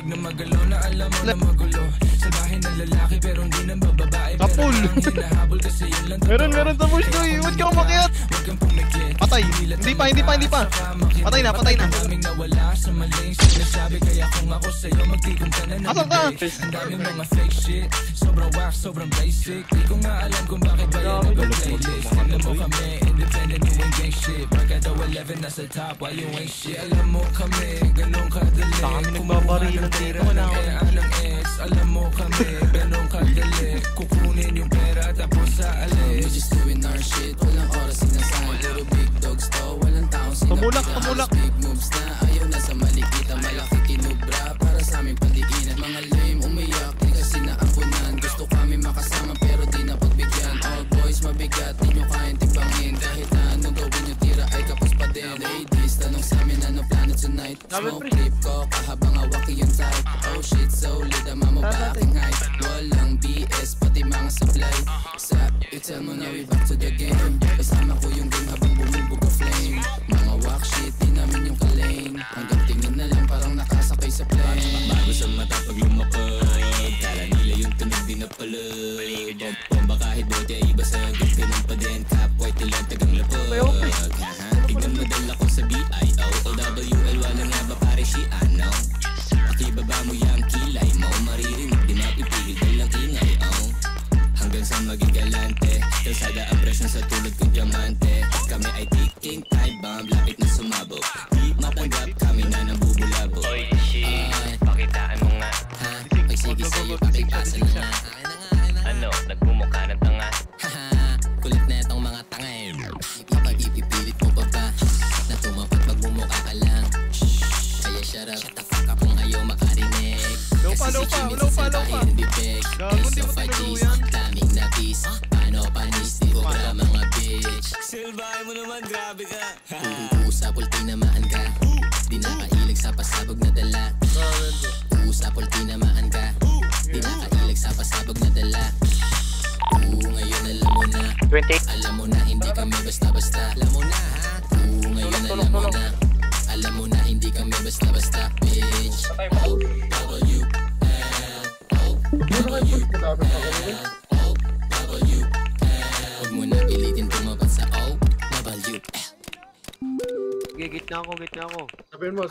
Wag na magalaw na alam mo na magulo. Sabahin na lalaki pero hindi na bababae. Kapul! Meron sa bush doy! Huwag kang umakyat! Patay! Hindi pa! Patay na! Asan ka? Ang daming mga fake shit. Sobrang wax, sobrang basic. Di ko nga alam kung bakit ba yan nag-playlist. Alam mo kami, independent, you ain't gang shit. Barkada 11 nasa top while you ain't shit. Alam mo kami, ganun kadali. Kami nagbabarilan dito, wala ako. Alam mo kami, ganun kadali. Kukunin yung pera tapos sa alis. We're just doing our shit, walang oras sinasahan. Puro big dogs to, walang taong sinabitan. Tumulak! Big moves na, ayaw na sa malikita. Malaki kinubra para sa aming pandikinan. Mga lame umiyak, di kasi naampunan. Gusto kami makasama pero di na pagbigyan. All boys mabigat, di nyo kayang timbangin. Kahit na anong gawin nyo tira ay kapos pa din. Ladies, tanong sa amin ano plano tonight. Smoke clip ko, kahabang awaki yung type. Oh shit, solid, ama mo ba aking hype? Walang BS, pati mga supply. Sa tell mo na we back to the game. Kasama ko yung game habang bumubog a flame. Mga walk shit, di namin yung kalane. Hanggang tingin na lang parang nakasakay sa plane. Bago sa mata pag lumapag, kala nila yung tunog di na palag. Bomba kahit bote ay iba sa ganun pa din. Kapwa tilang tagang lapag. Tignan mo dala ko sa BIO OWL, wala nga ba pare si ano? Pakibaba mo yung kilay mo, maririnig di mapipigil dalang ingay. Hanggang sa maging galante, kalsada ang presyon sa tulad kong diamante. Kami ay ticking time bomb, lapit na sumabog. Di matanggap, kami na nang bubulabog. Oy shit, pakitaan mo nga. Ha? Ay sige sa'yo, pakipasa na nga. Ano, nagmumukha ng tanga? Haha, kulit na itong mga tanga eh. Ipipilit mo pa ba na tumapat magmumukha ka lang? Kaya shut the fuck up kung ayaw makarinig. Kasi si Jimmy sa bahay bibig. Ace of Agis, daming napis. Paano panis, di ko bra mga bitch. Silbahin mo naman, grabe ka. Sa pultinamaan ka. Di nakailig sa pasabog na dala. Sa pultinamaan ka. Di nakailig sa pasabog na dala. Ngayon alam mo na. Alam mo na hindi kami basta-basta. Alam mo na ha. Ngayon alam mo na. Alam mo na hindi kami basta-basta, bitch. Huwag mo na pilitin tumapat sa O-W-L. Gitna ako. Sabihin mo,